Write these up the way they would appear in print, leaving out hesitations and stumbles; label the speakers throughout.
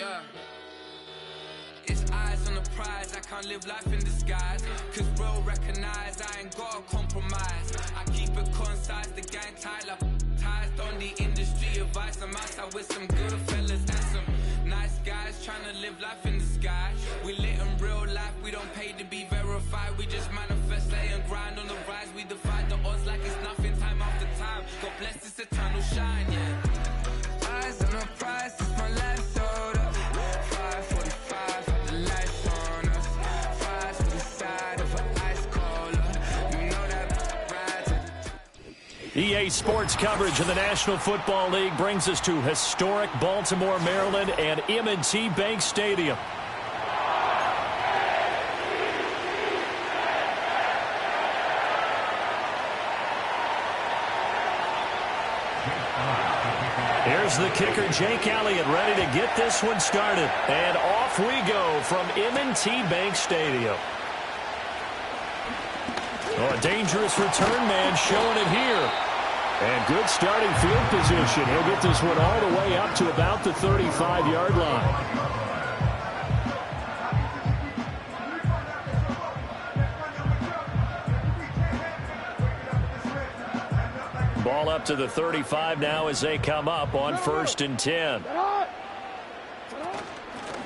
Speaker 1: Yeah. It's eyes on the prize, I can't live life in disguise. Cause real recognize I ain't gotta compromise. I keep it concise, the gang tight like ties on the industry advice. I'm outside with some good fellas and some nice guys trying to live life in the sky. We lit in real life, we don't pay to be verified. We just manifest, lay and grind on the rise. We defy the odds like it's nothing, time after time. God bless this eternal shine, yeah. Eyes on the prize, it's my last soda. 5:45, had the lights on us. Fries to the side of an ice cola. You know that rides.
Speaker 2: EA Sports coverage of the National Football League brings us to historic Baltimore, Maryland, and M&T Bank Stadium. Here's the kicker, Jake Elliott, ready to get this one started. And off we go from M&T Bank Stadium. Oh, a dangerous return man showing it here. And good starting field position. He'll get this one all the way up to about the 35-yard line. Ball up to the 35 now as they come up on 1st and 10.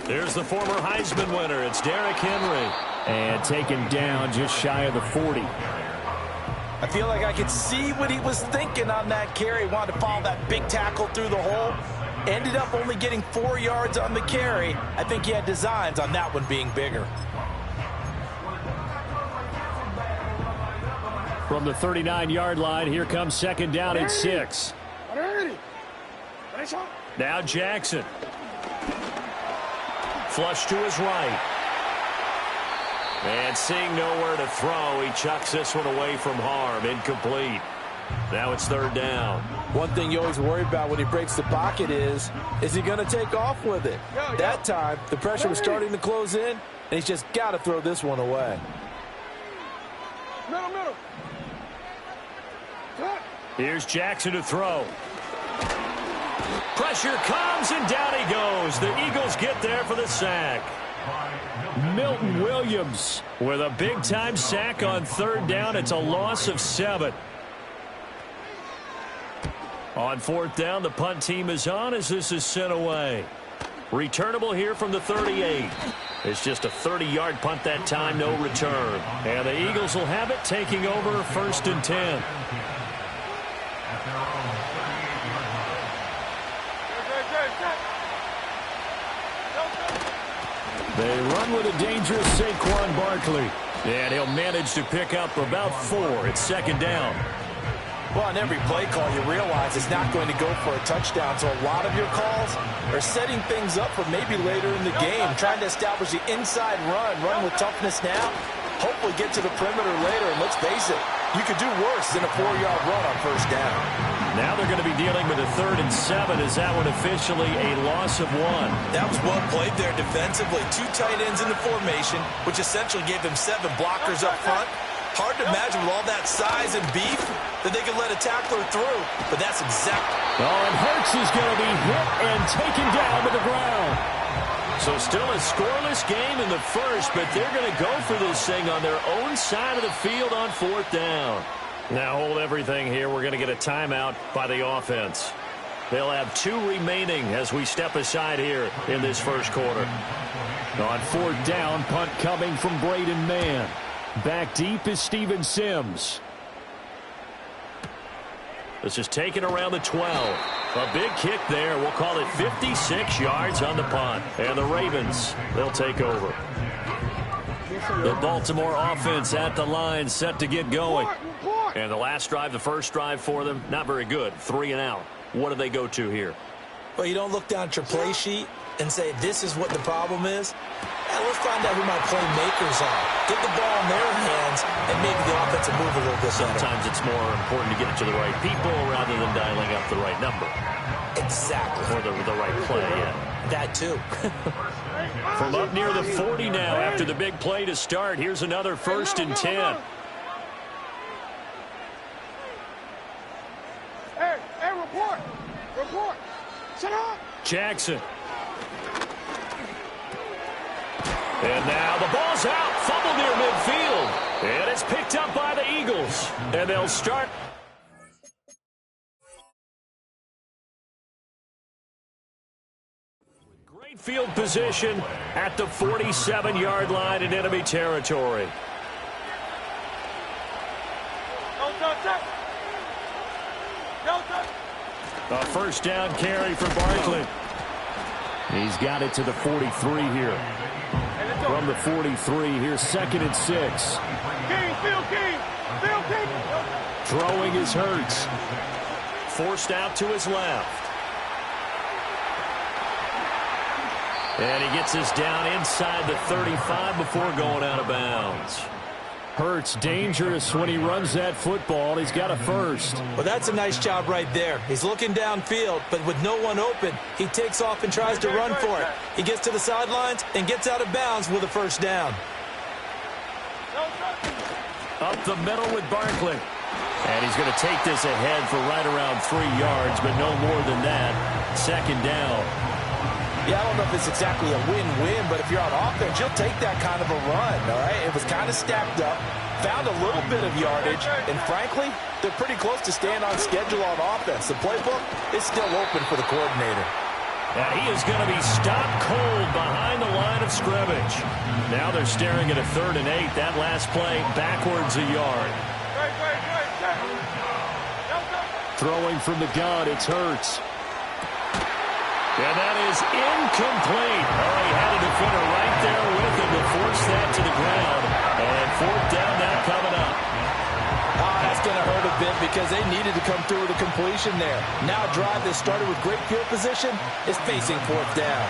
Speaker 2: There's the former Heisman winner. It's Derrick Henry. And taken down just shy of the 40.
Speaker 3: I feel like I could see what he was thinking on that carry. Wanted to follow that big tackle through the hole. Ended up only getting 4 yards on the carry. I think he had designs on that one being bigger.
Speaker 2: From the 39-yard line, here comes 2nd down and 6. Now Jackson. Flush to his right. And seeing nowhere to throw, he chucks this one away from harm. Incomplete. Now it's 3rd down.
Speaker 3: One thing you always worry about when he breaks the pocket is he going to take off with it? That time, the pressure was starting to close in, and he's just got to throw this one away.
Speaker 4: Middle.
Speaker 2: Here's Jackson to throw. Pressure comes, and down he goes. The Eagles get there for the sack. Milton Williams with a big-time sack on 3rd down. It's a loss of 7. On 4th down, the punt team is on as this is sent away. Returnable here from the 38. It's just a 30-yard punt that time, no return. And the Eagles will have it, taking over 1st and 10. They run with a dangerous Saquon Barkley. And he'll manage to pick up about 4. It's 2nd down.
Speaker 3: Well, on every play call, you realize it's not going to go for a touchdown. So a lot of your calls are setting things up for maybe later in the game, trying to establish the inside run with toughness now, hopefully get to the perimeter later. And let's face it, you could do worse than a 4-yard run on 1st down.
Speaker 2: Now they're going to be dealing with a 3rd and 7. Is that one officially a loss of 1?
Speaker 3: That was well played there defensively. 2 tight ends in the formation, which essentially gave them 7 blockers up front. Hard to imagine with all that size and beef that they could let a tackler through, but that's exactly.
Speaker 2: Oh, and Hurts is going to be hit and taken down to the ground. So still a scoreless game in the 1st, but they're going to go for this thing on their own side of the field on 4th down. Now hold everything here. We're going to get a timeout by the offense. They'll have 2 remaining as we step aside here in this 1st quarter. On 4th down, punt coming from Braden Mann. Back deep is Steven Sims. This is taken around the 12. A big kick there. We'll call it 56 yards on the punt. And the Ravens, they'll take over. The Baltimore offense at the line, set to get going. And the last drive, the 1st drive for them, not very good. 3 and out. What do they go to here?
Speaker 3: Well, you don't look down at your play sheet and say, this is what the problem is. Let's find out who my playmakers are. Get the ball in their hands, and maybe the offense will move a little bit better.
Speaker 2: Sometimes it's more important to get it to the right people rather than dialing up the right number.
Speaker 3: Exactly.
Speaker 2: Or the right play, yeah.
Speaker 3: That, too.
Speaker 2: From up near the 40 now after the big play to start. Here's another 1st and 10.
Speaker 4: Hey, report. Sit up.
Speaker 2: Jackson. And now the ball's out. Fumble near midfield. And it's picked up by the Eagles. And they'll start. Great field position at the 47-yard line in enemy territory. A first down carry for Barkley. He's got it to the 43 here. From the 43, here's 2nd and 6. Throwing is Hurts. Forced out to his left. And he gets us down inside the 35 before going out of bounds. Hurts dangerous when he runs that football. He's got a first.
Speaker 3: Well, that's a nice job right there. He's looking downfield, but with no one open, he takes off and tries to run for it. He gets to the sidelines and gets out of bounds with a first down.
Speaker 2: Up the middle with Barkley. And he's going to take this ahead for right around 3 yards, but no more than that. 2nd down.
Speaker 3: Yeah, I don't know if it's exactly a win-win, but if you're on offense, you'll take that kind of a run, all right? It was kind of stacked up, found a little bit of yardage, and frankly, they're pretty close to staying on schedule on offense. The playbook is still open for the coordinator.
Speaker 2: And he is going to be stopped cold behind the line of scrimmage. Now they're staring at a 3rd and 8. That last play, backwards a yard. Throwing from the gun, it's Hurts. And that is incomplete. Oh, he had a defender right there with him to force that to the ground. And 4th down now coming up.
Speaker 3: That's going to hurt a bit because they needed to come through with a completion there. Now a drive that started with great field position is facing 4th down.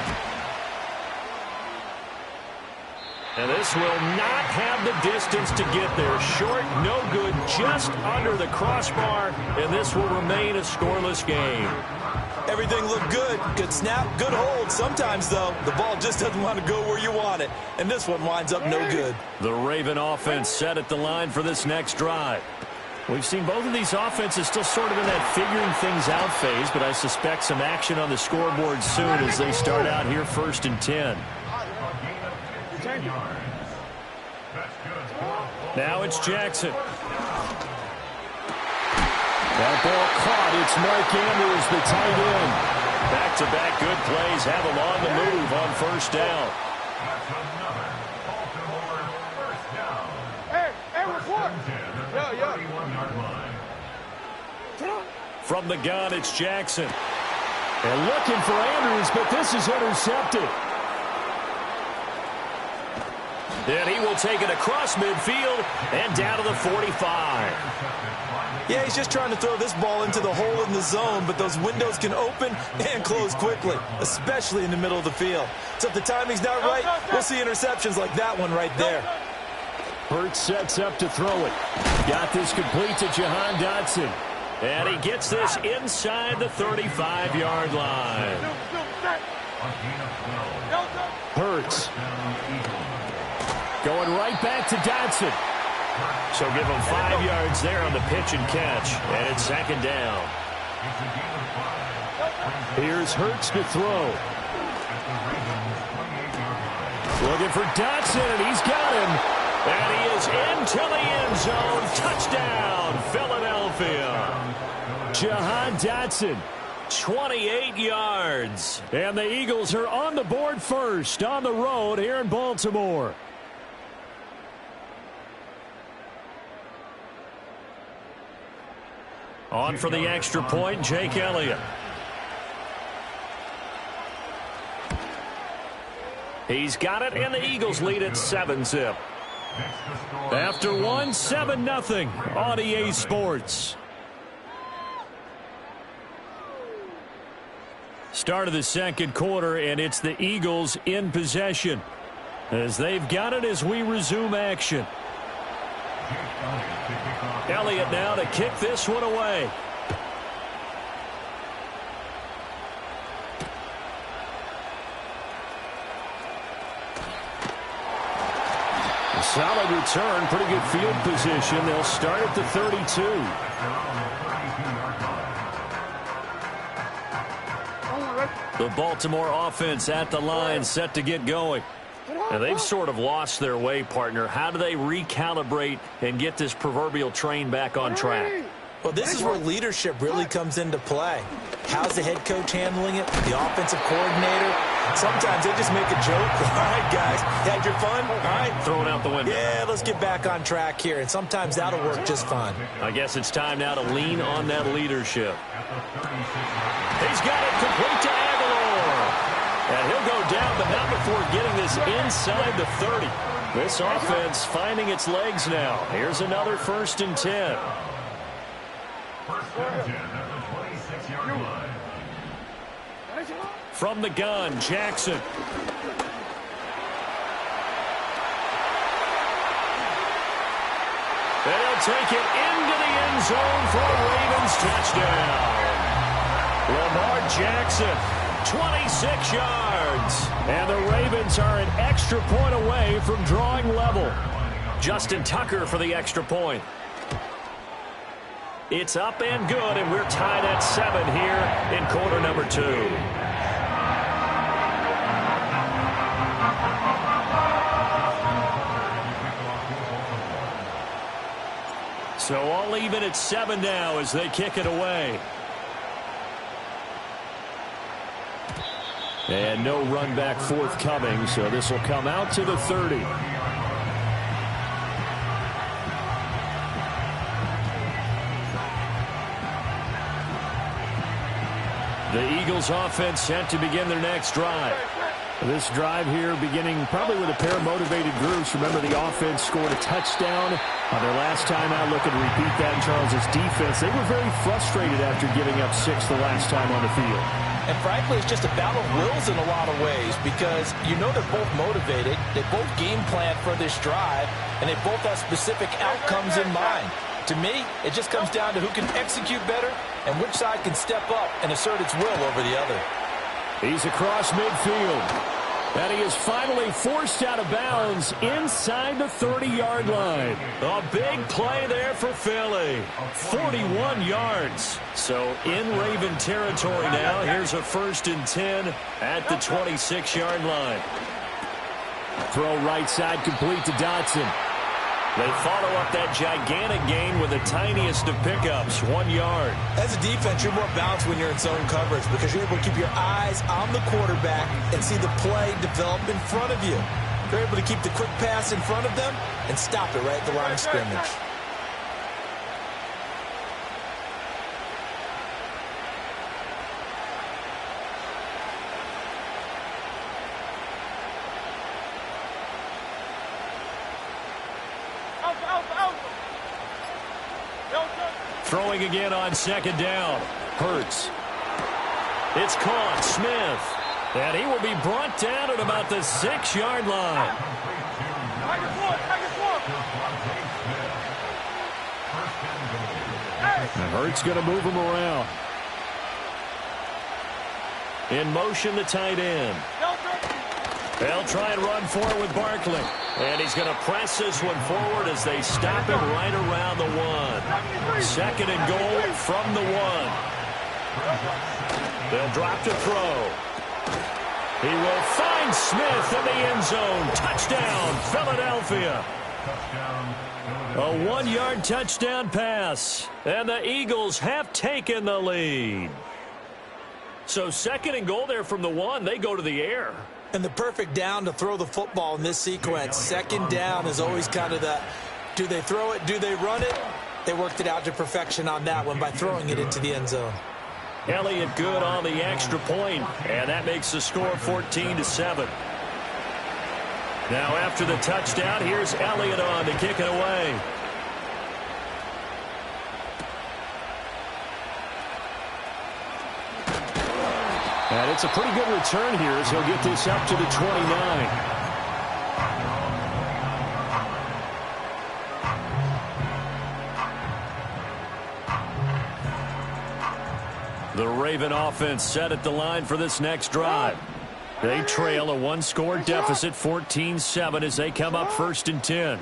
Speaker 2: And this will not have the distance to get there. Short, no good, just under the crossbar. And this will remain a scoreless game.
Speaker 3: Everything looked good. Good snap, good hold. Sometimes, though, the ball just doesn't want to go where you want it. And this one winds up no good.
Speaker 2: The Raven offense set at the line for this next drive. We've seen both of these offenses still sort of in that figuring things out phase, but I suspect some action on the scoreboard soon as they start out here 1st and 10. Now it's Jackson. That ball caught. It's Mark Andrews, the tight end. Back-to-back good plays have him on the move on 1st down. From the gun, it's Jackson. And looking for Andrews, but this is intercepted. And he will take it across midfield and down to the 45.
Speaker 3: Yeah, he's just trying to throw this ball into the hole in the zone, but those windows can open and close quickly, especially in the middle of the field. So if the timing's not right, we'll see interceptions like that one right there.
Speaker 2: Hurts sets up to throw it. Got this complete to Jahan Dotson. And he gets this inside the 35-yard line. Hurts. Going right back to Dotson. So give him 5 yards there on the pitch and catch. And it's 2nd down. Here's Hurts to throw. Looking for Dotson, and he's got him. And he is into the end zone. Touchdown, Philadelphia. Jahan Dotson, 28 yards. And the Eagles are on the board first on the road here in Baltimore. On for the extra point, Jake Elliott. He's got it, and the Eagles lead at 7-zip. After one, 7-0 on EA Sports. Start of the 2nd quarter, and it's the Eagles in possession as they've got it as we resume action. Elliott now to kick this one away. A solid return, pretty good field position. They'll start at the 32. The Baltimore offense at the line, set to get going. And they've sort of lost their way, partner. How do they recalibrate and get this proverbial train back on track?
Speaker 3: Well, this is where leadership really comes into play. How's the head coach handling it? The offensive coordinator? Sometimes they just make a joke. All right, guys, had your fun? All right.
Speaker 2: Throw it out the window.
Speaker 3: Yeah, let's get back on track here. And sometimes that'll work just fine.
Speaker 2: I guess it's time now to lean on that leadership. He's got it complete to Aguilar. And he'll go down, but not before getting this inside the 30. This offense finding its legs now. Here's another 1st and 10. From the gun, Jackson. And he'll take it into the end zone for a Ravens touchdown. Lamar Jackson, 26 yards. And the Ravens are an extra point away from drawing level. Justin Tucker for the extra point. It's up and good, and we're tied at 7 here in quarter number 2. So all even at 7 now as they kick it away. And no run back forthcoming, so this will come out to the 30. The Eagles offense set to begin their next drive. This drive here beginning probably with a pair of motivated groups. Remember, the offense scored a touchdown on their last time out. Looking to repeat that in Charles's defense. They were very frustrated after giving up 6 the last time on the field.
Speaker 3: And frankly, it's just a battle of wills in a lot of ways because you know they're both motivated. They both game plan for this drive, and they both have specific outcomes in mind. To me, it just comes down to who can execute better and which side can step up and assert its will over the other.
Speaker 2: He's across midfield. And he is finally forced out of bounds inside the 30-yard line. A big play there for Philly. 41 yards. So in Raven territory now. Here's a 1st and 10 at the 26-yard line. Throw right side complete to Dotson. They follow up that gigantic gain with the tiniest of pickups, 1 yard.
Speaker 3: As a defense, you're more balanced when you're in zone coverage because you're able to keep your eyes on the quarterback and see the play develop in front of you. You're able to keep the quick pass in front of them and stop it right at the line of scrimmage.
Speaker 2: Throwing again on 2nd down. Hurts. It's caught. Smith. And he will be brought down at about the 6-yard line. And Hurts going to move him around. In motion, the tight end. They'll try and run forward with Barkley. And he's going to press this one forward as they stop him right around the 1. 2nd and goal from the 1. They'll drop to throw. He will find Smith in the end zone. Touchdown, Philadelphia. A 1-yard touchdown pass. And the Eagles have taken the lead. So 2nd and goal there from the 1. They go to the air.
Speaker 3: And the perfect down to throw the football in this sequence. 2nd down is always kind of the, do they throw it, do they run it? They worked it out to perfection on that one by throwing it into the end zone.
Speaker 2: Elliott good on the extra point, and that makes the score 14-7. Now after the touchdown, here's Elliott on to kick it away. And it's a pretty good return here as he'll get this up to the 29. The Raven offense set at the line for this next drive. They trail a 1-score deficit, 14-7, as they come up 1st and 10.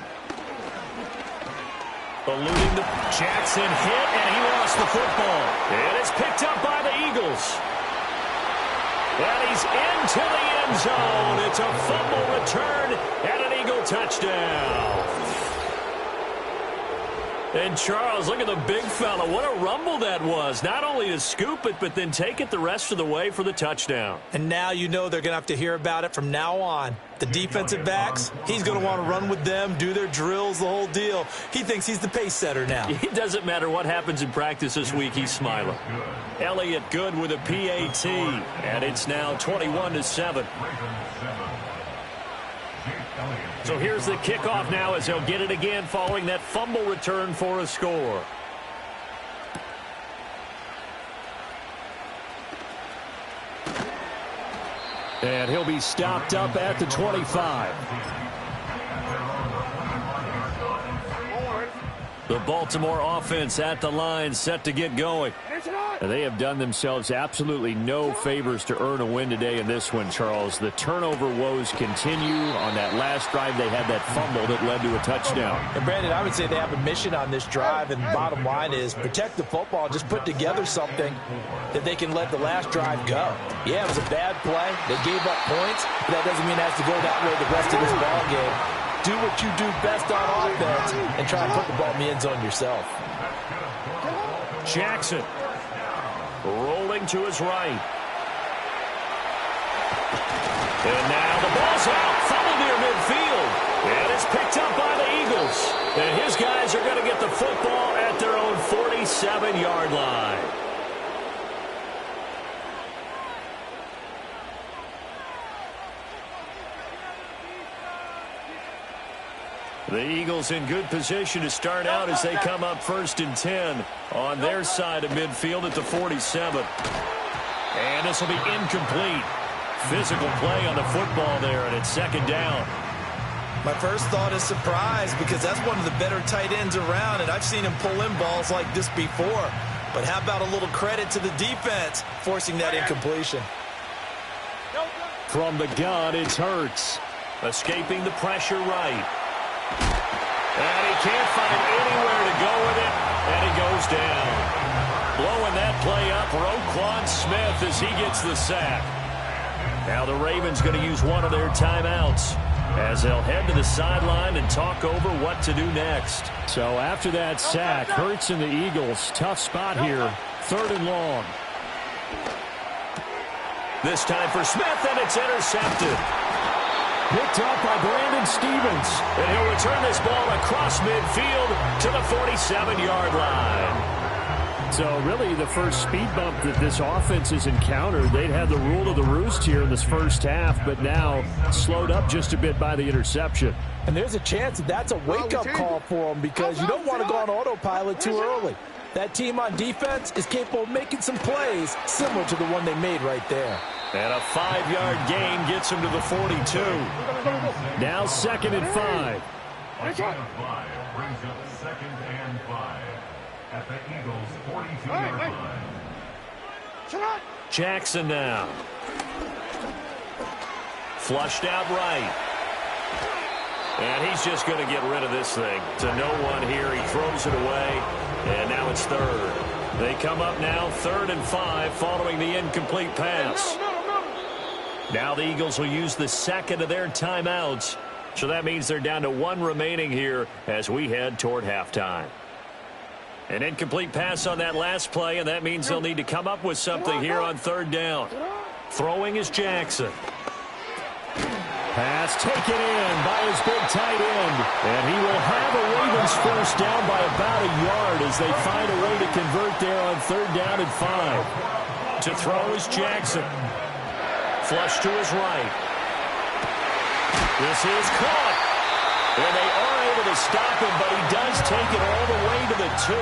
Speaker 2: Eluding the Jackson hit, and he lost the football. It is picked up by the Eagles. And he's into the end zone. It's a fumble return and an Eagle touchdown. And Charles, look at the big fella. What a rumble that was. Not only to scoop it, but then take it the rest of the way for the touchdown.
Speaker 3: And now you know they're going to have to hear about it from now on. The defensive backs, he's going to want to run with them, do their drills, the whole deal. He thinks he's the pace setter now.
Speaker 2: It doesn't matter what happens in practice this week, he's smiling. Elliott good with a PAT, and it's now 21-7. So here's the kickoff now as he'll get it again following that fumble return for a score. And he'll be stopped up at the 25. The Baltimore offense at the line set to get going. And they have done themselves absolutely no favors to earn a win today in this one, Charles. The turnover woes continue. On that last drive, they had that fumble that led to a touchdown.
Speaker 3: And Brandon, I would say they have a mission on this drive, and the bottom line is protect the football, just put together something that they can let the last drive go. Yeah, it was a bad play. They gave up points, but that doesn't mean it has to go that way the rest of this ball game. Do what you do best on offense and try and put the ball in the end zone yourself.
Speaker 2: Jackson rolling to his right. And now the ball's out. Fumble near midfield. And it's picked up by the Eagles. And his guys are going to get the football at their own 47-yard line. The Eagles in good position to start out as they come up 1st and 10 on their side of midfield at the 47. And this will be incomplete. Physical play on the football there, and it's 2nd down.
Speaker 3: My first thought is surprise, because that's one of the better tight ends around, and I've seen him pull in balls like this before. But how about a little credit to the defense forcing that incompletion?
Speaker 2: From the gun, it's Hurts. Escaping the pressure right. And he can't find anywhere to go with it, and he goes down. Blowing that play up, Roquan Smith as he gets the sack. Now the Ravens going to use one of their timeouts as they'll head to the sideline and talk over what to do next. So after that sack, Hurts and the Eagles, tough spot here, 3rd and long. This time for Smith, and it's intercepted. Picked up by Brandon Stevens. And he'll return this ball across midfield to the 47-yard line. So really the first speed bump that this offense has encountered. They'd had the rule of the roost here in this first half, but now slowed up just a bit by the interception.
Speaker 3: And there's a chance that that's a wake-up call for them, because you don't want to go on autopilot too early. That team on defense is capable of making some plays similar to the one they made right there.
Speaker 2: And a 5-yard gain gets him to the 42. Now 2nd and 5.
Speaker 4: Brings up 2nd and 5 at the Eagles' 42-yard line.
Speaker 2: Jackson now. Flushed out right. And he's just going to get rid of this thing. To no one here. He throws it away. And now it's 3rd. They come up now 3rd and 5 following the incomplete pass. Now the Eagles will use the 2nd of their timeouts. So that means they're down to 1 remaining here as we head toward halftime. An incomplete pass on that last play, and that means they'll need to come up with something here on 3rd down. Throwing is Jackson. Pass taken in by his big tight end. And he will have a Ravens first down by about a yard as they find a way to convert there on 3rd down and 5. To throw is Jackson. Flush to his right. This is caught. And they are able to stop him, but he does take it all the way to the 2.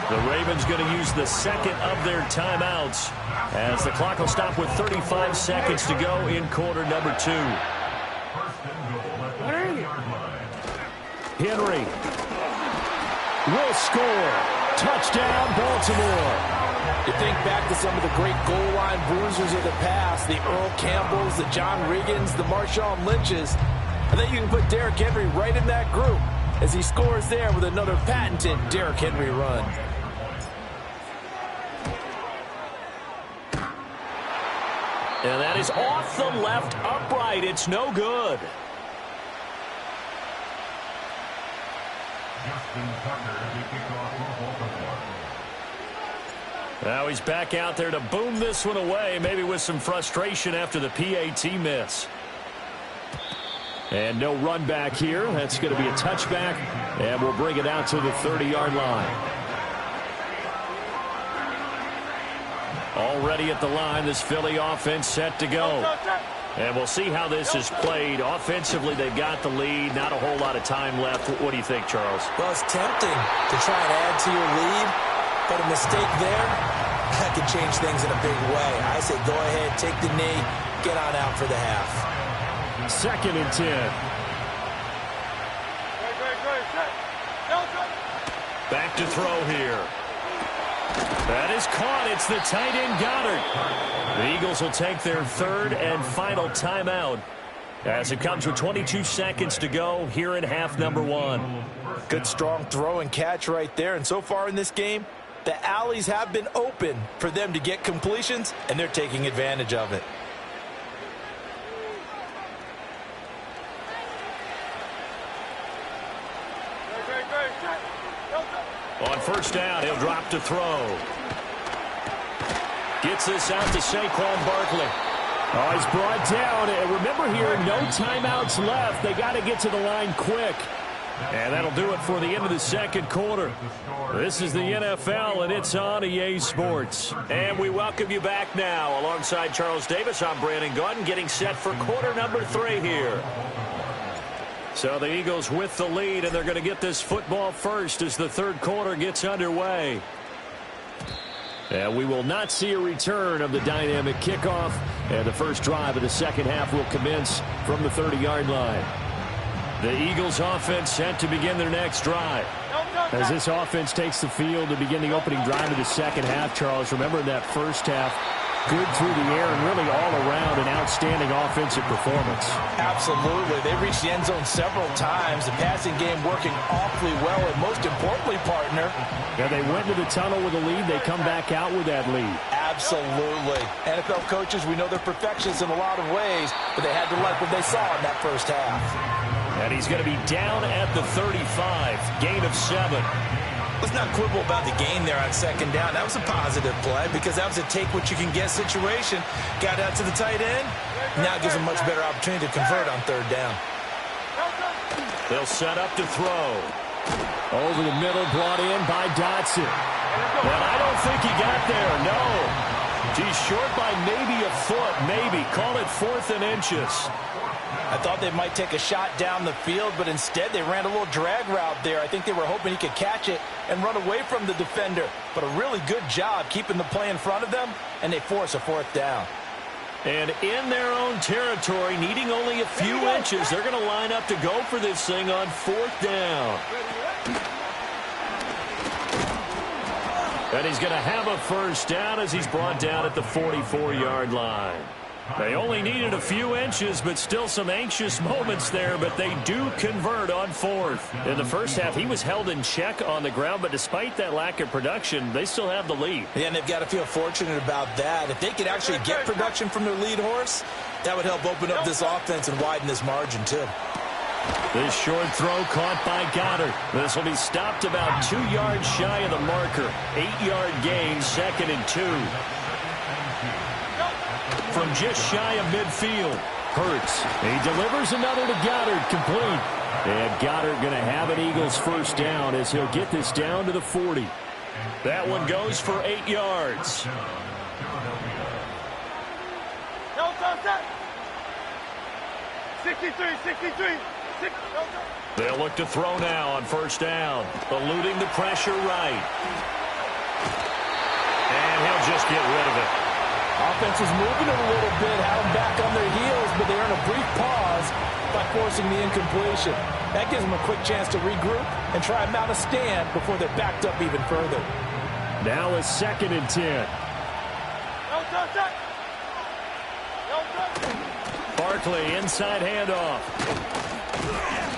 Speaker 2: The Ravens going to use the 2nd of their timeouts as the clock will stop with 35 seconds to go in quarter number 2. Henry will score. Touchdown, Baltimore.
Speaker 3: You think back to some of the great goal line bruisers of the past, the Earl Campbells, the John Riggins, the Marshawn Lynches. I think you can put Derrick Henry right in that group as he scores there with another patented Derrick Henry run.
Speaker 2: And that is off the left upright. It's no good. Now he's back out there to boom this one away, maybe with some frustration after the PAT miss. And no run back here. That's going to be a touchback, and we'll bring it out to the 30-yard line. Already at the line, this Philly offense set to go. And we'll see how this is played. Offensively, they've got the lead. Not a whole lot of time left. What do you think, Charles?
Speaker 3: Well, it's tempting to try and add to your lead, but a mistake there, that could change things in a big way. I say go ahead, take the knee, get on out for the half.
Speaker 2: 2nd and 10. Back to throw here. That is caught. It's the tight end Goddard. The Eagles will take their 3rd and final timeout as it comes with 22 seconds to go here in half number 1.
Speaker 3: Good strong throw and catch right there. And so far in this game, the alleys have been open for them to get completions, and they're taking advantage of it.
Speaker 2: On 1st down, he'll drop to throw. Gets this out to Saquon Barkley. Oh, he's brought down. And remember here, no timeouts left. They got to get to the line quick. And that'll do it for the end of the 2nd quarter. This is the NFL, and it's on EA Sports. And we welcome you back now. Alongside Charles Davis, I'm Brandon Gunn, getting set for quarter number 3 here. So the Eagles with the lead, and they're going to get this football first as the 3rd quarter gets underway. And we will not see a return of the dynamic kickoff, and the first drive of the 2nd half will commence from the 30-yard line. The Eagles offense set to begin their next drive. As this offense takes the field to begin the opening drive of the 2nd half, Charles, remember in that 1st half, good through the air and really all around an outstanding offensive performance.
Speaker 3: Absolutely. They reached the end zone several times. The passing game working awfully well, and most importantly, partner.
Speaker 2: Yeah, they went to the tunnel with a lead. They come back out with that lead.
Speaker 3: Absolutely. NFL coaches, we know they're perfectionists in a lot of ways, but they had to like what they saw in that 1st half.
Speaker 2: And he's going to be down at the 35, gain of 7.
Speaker 3: Let's not quibble about the gain there on 2nd down. That was a positive play because that was a take-what-you-can-get situation. Got out to the tight end. Now gives them much better opportunity to convert on 3rd down.
Speaker 2: They'll set up to throw. Over the middle, brought in by Dotson. And I don't think he got there, no. He's short by maybe a foot, maybe. Call it 4th and inches.
Speaker 3: I thought they might take a shot down the field, but instead they ran a little drag route there. I think they were hoping he could catch it and run away from the defender. But a really good job keeping the play in front of them, and they force a 4th down.
Speaker 2: And in their own territory, needing only a few inches, they're going to line up to go for this thing on 4th down. And he's going to have a 1st down as he's brought down at the 44-yard line. They only needed a few inches, but still some anxious moments there, but they do convert on 4th. In the 1st half, he was held in check on the ground, but despite that lack of production, they still have the lead.
Speaker 3: Yeah, and they've got to feel fortunate about that. If they could actually get production from their lead horse, that would help open up this offense and widen this margin, too.
Speaker 2: This short throw caught by Goddard. This will be stopped about 2 yards shy of the marker. 8-yard gain, 2nd and 2. From just shy of midfield. Hurts. He delivers another to Goddard, complete. And Goddard going to have an Eagles 1st down as he'll get this down to the 40. That one goes for 8 yards.
Speaker 5: No, 63.
Speaker 2: They'll look to throw now on 1st down. Eluding the pressure right. And he'll just get rid of it.
Speaker 3: Offense is moving it a little bit, had them back on their heels, but they earn a brief pause by forcing the incompletion. That gives them a quick chance to regroup and try and mount a stand before they're backed up even further.
Speaker 2: Now a 2nd and 10. Barkley, inside handoff.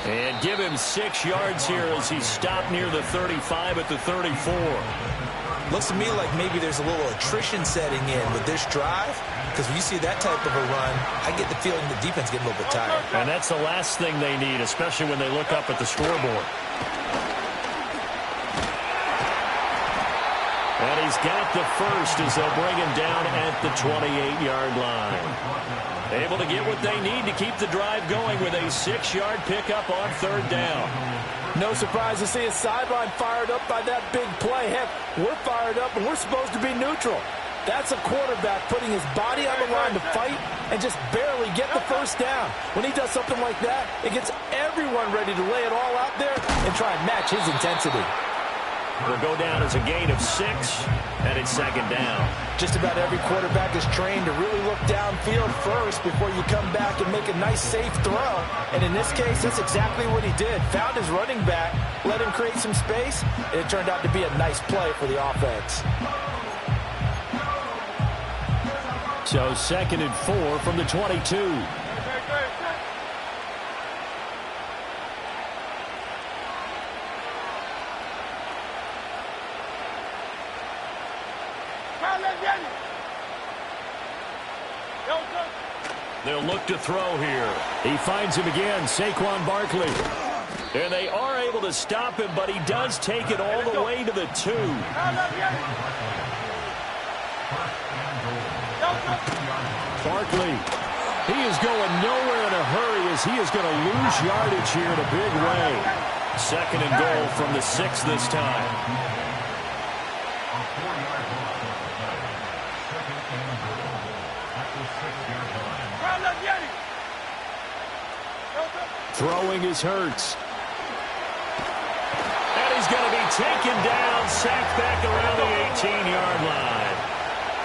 Speaker 2: And give him 6 yards here as he's stopped near the 35 at the 34.
Speaker 3: Looks to me like maybe there's a little attrition setting in with this drive, because when you see that type of a run, I get the feeling the defense getting a little bit tired.
Speaker 2: And that's the last thing they need, especially when they look up at the scoreboard. And he's got the first as they'll bring him down at the 28-yard line. Able to get what they need to keep the drive going with a 6-yard pickup on third down.
Speaker 3: No surprise to see a sideline fired up by that big play. Heck, we're fired up and we're supposed to be neutral. That's a quarterback putting his body on the line to fight and just barely get the first down. When he does something like that, it gets everyone ready to lay it all out there and try and match his intensity.
Speaker 2: Will go down as a gain of 6, and it's second down.
Speaker 3: Just about every quarterback is trained to really look downfield first before you come back and make a nice, safe throw. And in this case, that's exactly what he did. Found his running back, let him create some space, and it turned out to be a nice play for the offense.
Speaker 2: So 2nd and 4 from the 22. They'll look to throw here. He finds him again, Saquon Barkley. And they are able to stop him, but he does take it all the way to the 2. Barkley, he is going nowhere in a hurry as he is going to lose yardage here in a big way. 2nd and goal from the 6 this time. Throwing is Hurts. And he's going to be taken down, sacked back around the 18-yard line.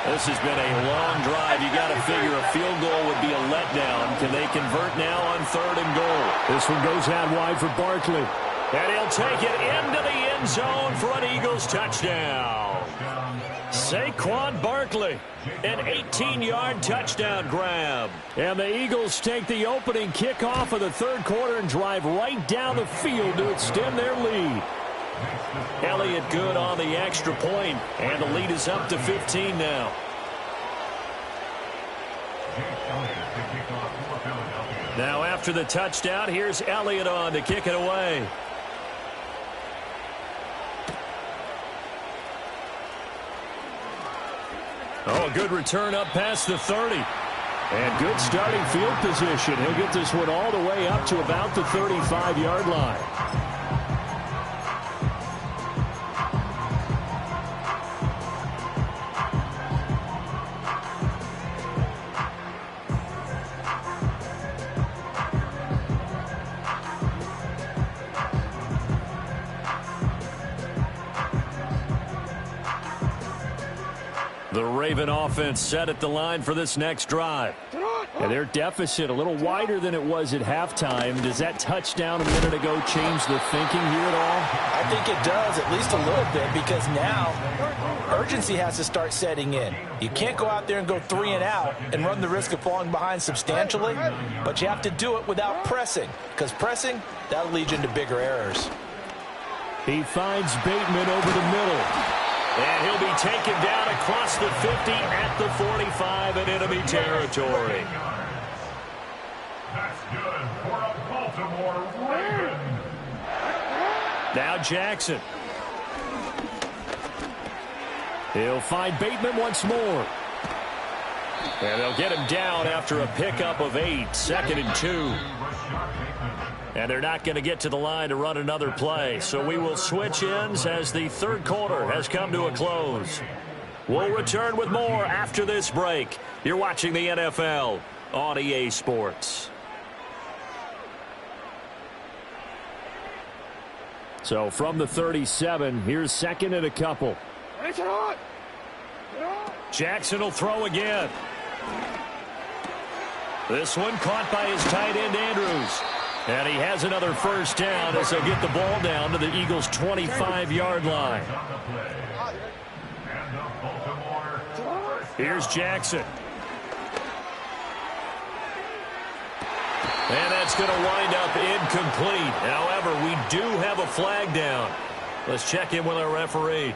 Speaker 2: This has been a long drive. You got to figure a field goal would be a letdown. Can they convert now on 3rd and goal? This one goes out wide for Barkley. And he'll take it into the end zone for an Eagles touchdown. Saquon Barkley, an 18-yard touchdown grab. And the Eagles take the opening kickoff of the 3rd quarter and drive right down the field to extend their lead. Elliott good on the extra point, and the lead is up to 15 now. Now after the touchdown, here's Elliott on to kick it away. Oh, a good return up past the 30. And good starting field position. He'll get this one all the way up to about the 35-yard line. The Raven offense set at the line for this next drive. And their deficit a little wider than it was at halftime. Does that touchdown a minute ago change the thinking here at all?
Speaker 3: I think it does, at least a little bit, because now urgency has to start setting in. You can't go out there and go 3 and out and run the risk of falling behind substantially, but you have to do it without pressing, because pressing, that'll lead you into bigger errors.
Speaker 2: He finds Bateman over the middle. And he'll be taken down across the 50 at the 45 in enemy territory.
Speaker 4: That's good for a Baltimore Raven.
Speaker 2: Now Jackson. He'll find Bateman once more. And they'll get him down after a pickup of 8, 2nd and 2. And they're not going to get to the line to run another play. So we will switch ends as the 3rd quarter has come to a close. We'll return with more after this break. You're watching the NFL on EA Sports. So from the 37, here's 2nd and a couple. Jackson will throw again. This one caught by his tight end, Andrews. And he has another first down as they'll get the ball down to the Eagles' 25-yard line. Here's Jackson. And that's going to wind up incomplete. However, we do have a flag down. Let's check in with our referee.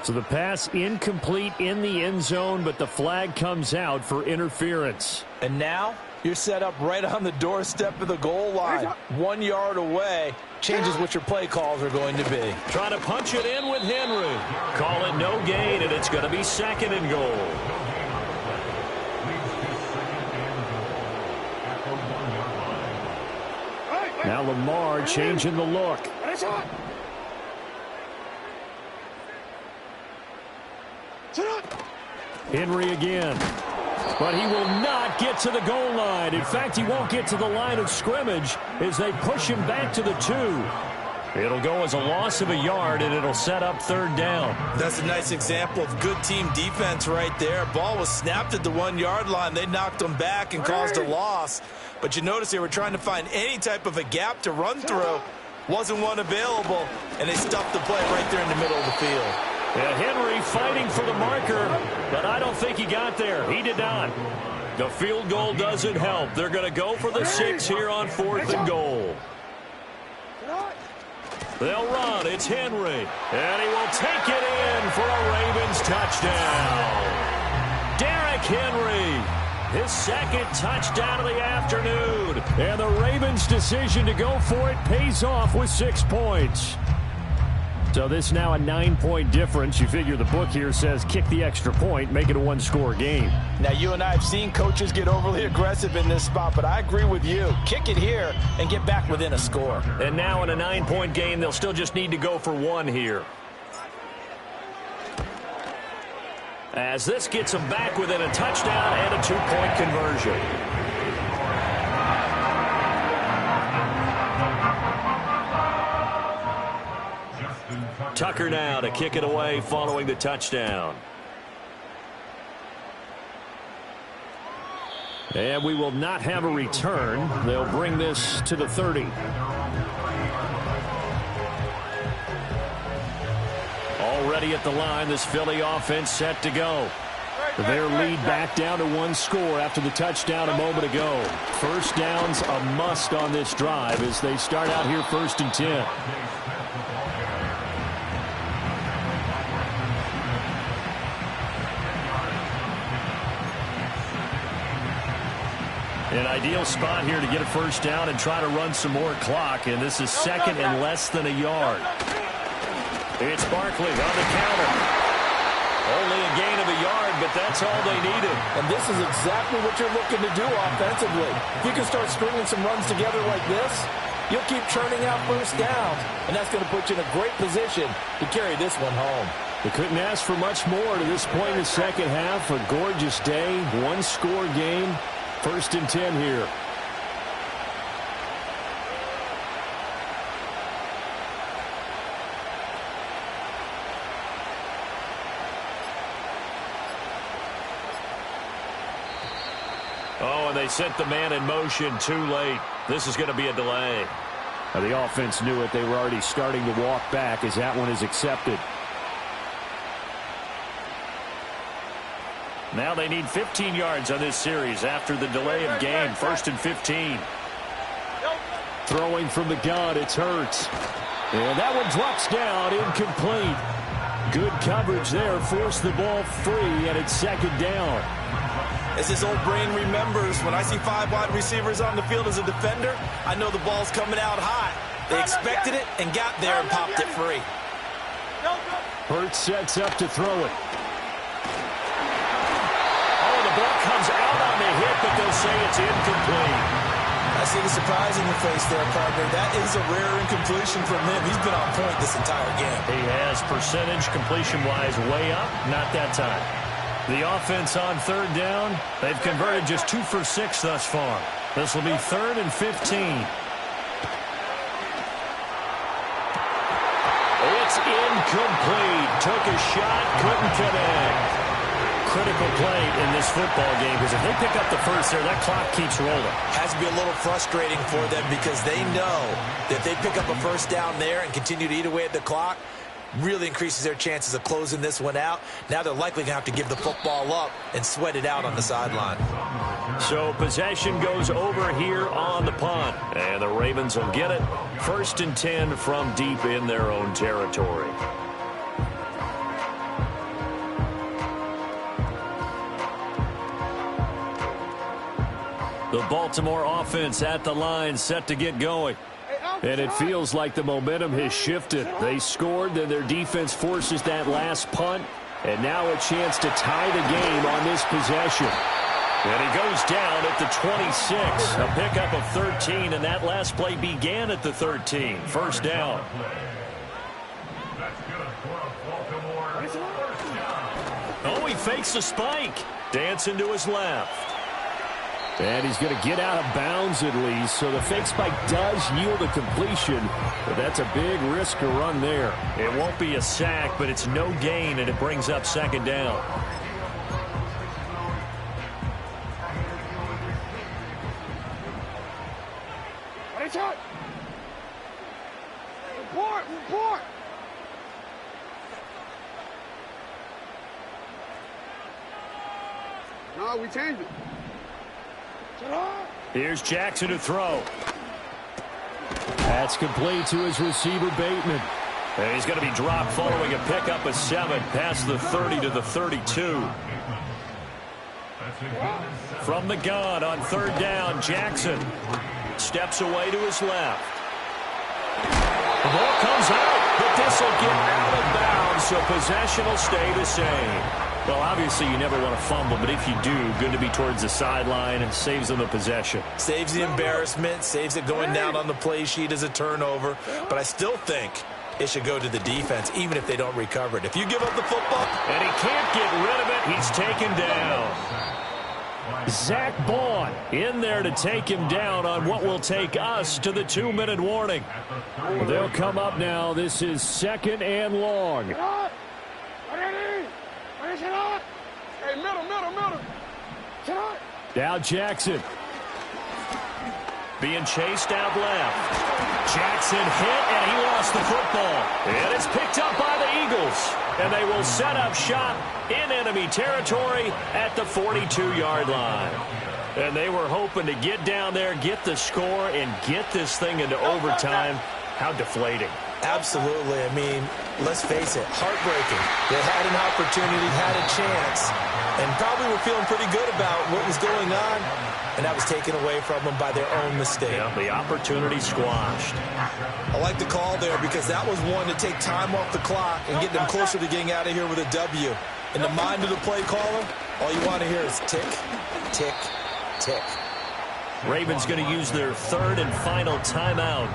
Speaker 2: So the pass incomplete in the end zone, but the flag comes out for interference.
Speaker 3: And now you're set up right on the doorstep of the goal line. 1 yard away. Changes what your play calls are going to be.
Speaker 2: Trying to punch it in with Henry. Call it no gain, and it's going to be second and goal. Now Lamar changing the look. Henry again. But he will not get to the goal line. In fact, he won't get to the line of scrimmage as they push him back to the 2. It'll go as a loss of a yard, and it'll set up third down.
Speaker 3: That's a nice example of good team defense right there. Ball was snapped at the 1 yard line. They knocked him back and caused a loss. But you notice they were trying to find any type of a gap to run through. Wasn't one available, and they stuffed the play right there in the middle of the field.
Speaker 2: Yeah, Henry fighting for the marker, but I don't think he got there. He did not. The field goal doesn't help. They're going to go for the 6 here on 4th and goal. They'll run. It's Henry. And he will take it in for a Ravens touchdown. Derrick Henry, his second touchdown of the afternoon. And the Ravens' decision to go for it pays off with 6 points. So this now a 9-point difference. You figure the book here says kick the extra point, make it a 1-score game.
Speaker 3: Now, you and I have seen coaches get overly aggressive in this spot, but I agree with you. Kick it here and get back within a score.
Speaker 2: And now in a 9-point game, they'll still just need to go for 1 here. As this gets them back within a touchdown and a 2-point conversion. Tucker now to kick it away following the touchdown. And we will not have a return. They'll bring this to the 30. Already at the line, this Philly offense set to go. Their lead back down to 1 score after the touchdown a moment ago. First down's a must on this drive as they start out here 1st and 10. An ideal spot here to get a first down and try to run some more clock, and this is 2nd and less than a yard. It's Barkley on the counter. Only a gain of a yard, but that's all they needed.
Speaker 3: And this is exactly what you're looking to do offensively. If you can start stringing some runs together like this, you'll keep churning out first downs, and that's going to put you in a great position to carry this one home.
Speaker 2: They couldn't ask for much more to this point in the second half. A gorgeous day, 1-score game. 1st and 10 here. Oh, and they sent the man in motion too late. This is going to be a delay. Now, the offense knew it. They were already starting to walk back as that one is accepted. Now they need 15 yards on this series after the delay of game. 1st and 15. Throwing from the gun, it's Hurts. And that one drops down, incomplete. Good coverage there, forced the ball free, and it's 2nd down.
Speaker 3: As his old brain remembers, when I see 5 wide receivers on the field as a defender, I know the ball's coming out high. They expected it and got there and popped it free.
Speaker 2: Hurts sets up to throw it. The ball comes out on the hit, but they'll say it's incomplete.
Speaker 3: I see the surprise in your face there, partner. That is a rare incompletion from him. He's been on point this entire game.
Speaker 2: He has percentage completion-wise way up, not that time. The offense on 3rd down, they've converted just 2 for 6 thus far. This will be 3rd and 15. It's incomplete. Took a shot, couldn't connect. Critical play in this football game because if they pick up the first there, that clock keeps rolling.
Speaker 3: Has to be a little frustrating for them because they know that if they pick up a first down there and continue to eat away at the clock, really increases their chances of closing this one out. Now they're likely going to have to give the football up and sweat it out on the sideline.
Speaker 2: So possession goes over here on the punt, and the Ravens will get it. 1st and 10 from deep in their own territory. The Baltimore offense at the line, set to get going. And it feels like the momentum has shifted. They scored, then their defense forces that last punt. And now a chance to tie the game on this possession. And he goes down at the 26. A pickup of 13, and that last play began at the 13. First down. Oh, he fakes the spike. Dancing to his left. And he's going to get out of bounds at least, so the fake spike does yield a completion, but that's a big risk to run there. It won't be a sack, but it's no gain, and it brings up second down.
Speaker 5: Report! No, we changed it.
Speaker 2: Here's Jackson to throw. That's complete to his receiver, Bateman. And he's going to be dropped following a pickup of 7 past the 30 to the 32. From the gun on third down, Jackson steps away to his left. The ball comes out, but this will get out of bounds, so possession will stay the same. Well, obviously, you never want to fumble, but if you do, good to be towards the sideline and saves them the possession.
Speaker 3: Saves the embarrassment, saves it going down on the play sheet as a turnover. But I still think it should go to the defense, even if they don't recover it. If you give up the football...
Speaker 2: And he can't get rid of it. He's taken down. Zach Bond in there to take him down on what will take us to the 2-minute warning. They'll come up now. This is second and long.
Speaker 5: Hey, middle.
Speaker 2: Now Jackson. Being chased out left. Jackson hit, and he lost the football. And it's picked up by the Eagles. And they will set up shop in enemy territory at the 42-yard line. And they were hoping to get down there, get the score, and get this thing into overtime. How deflating.
Speaker 3: Absolutely. I mean, let's face it, heartbreaking. They had an opportunity, had a chance, and probably were feeling pretty good about what was going on, and that was taken away from them by their own mistake.
Speaker 2: Yeah, the opportunity squashed.
Speaker 3: I like the call there because that was one to take time off the clock and get them closer to getting out of here with a W. In the mind of the play caller, all you want to hear is tick, tick, tick.
Speaker 2: Ravens going to use their third and final timeout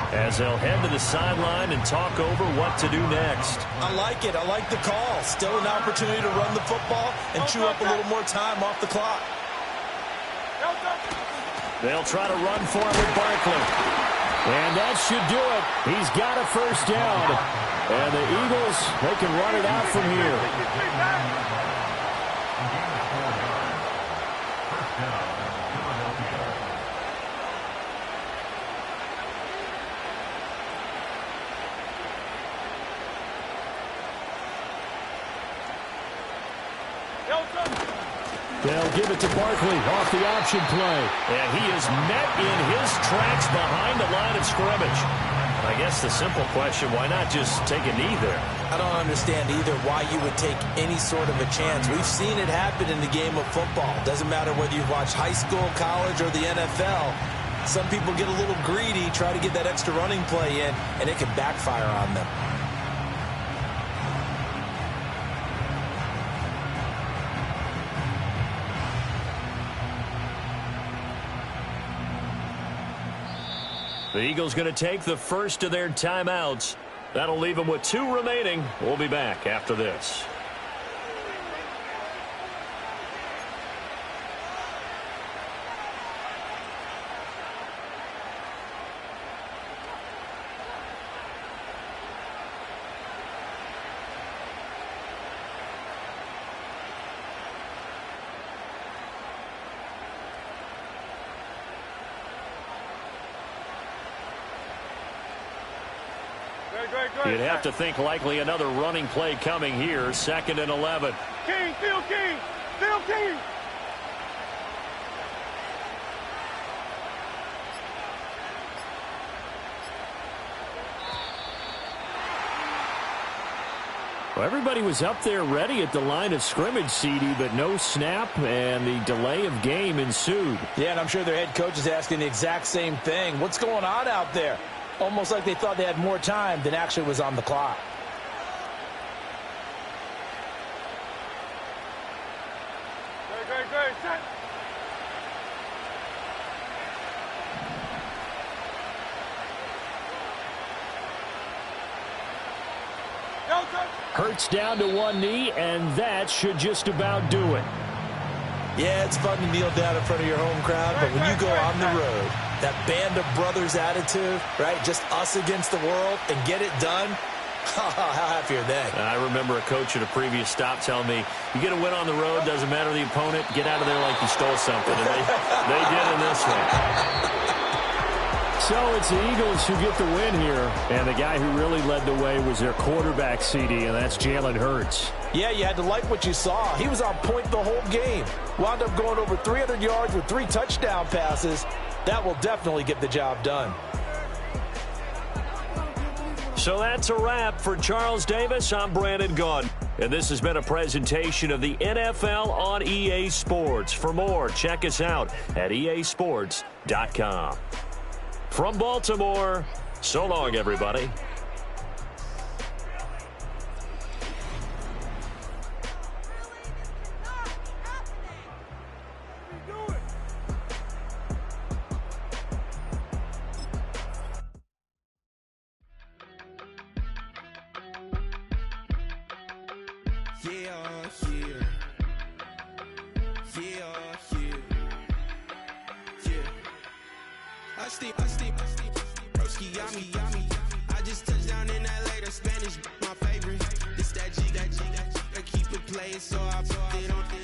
Speaker 2: as they'll head to the sideline and talk over what to do next.
Speaker 3: I like it. I like the call. Still an opportunity to run the football and chew up a little more time off the clock.
Speaker 2: They'll try to run for him with Barkley. And that should do it. He's got a first down. And the Eagles, they can run it out from here. They'll give it to Barkley off the option play. And he is met in his tracks behind the line of scrimmage. I guess the simple question, why not just take a knee there?
Speaker 3: I don't understand either why you would take any sort of a chance. We've seen it happen in the game of football. Doesn't matter whether you've watched high school, college, or the NFL. Some people get a little greedy, try to get that extra running play in, and it can backfire on them.
Speaker 2: The Eagles going to take the first of their timeouts. That'll leave them with 2 remaining. We'll be back after this. You'd have to think likely another running play coming here. 2nd and 11.
Speaker 5: King, Phil King.
Speaker 2: Well, everybody was up there ready at the line of scrimmage, CD, but no snap, and the delay of game ensued.
Speaker 3: Yeah, and I'm sure their head coach is asking the exact same thing. What's going on out there? Almost like they thought they had more time than actually was on the clock.
Speaker 5: Great, set.
Speaker 2: Hurts down to one knee, and that should just about do it.
Speaker 3: Yeah, it's fun to kneel down in front of your home crowd, but when you go on the road, that band of brothers attitude, right, just us against the world, and get it done, how happy are they?
Speaker 2: I remember a coach at a previous stop telling me, you get a win on the road, doesn't matter the opponent, get out of there like you stole something. And they did in this one. So it's the Eagles who get the win here, and the guy who really led the way was their quarterback, CD, and that's Jalen Hurts.
Speaker 3: Yeah, you had to like what you saw. He was on point the whole game. Wound up going over 300 yards with 3 touchdown passes. That will definitely get the job done.
Speaker 2: So that's a wrap for Charles Davis. I'm Brandon Gaudin, and this has been a presentation of the NFL on EA Sports. For more, check us out at easports.com. From Baltimore, so long, everybody.
Speaker 6: I just touched down in LA, the Spanish, my favorite. This that G, I keep it playing, so I put it on.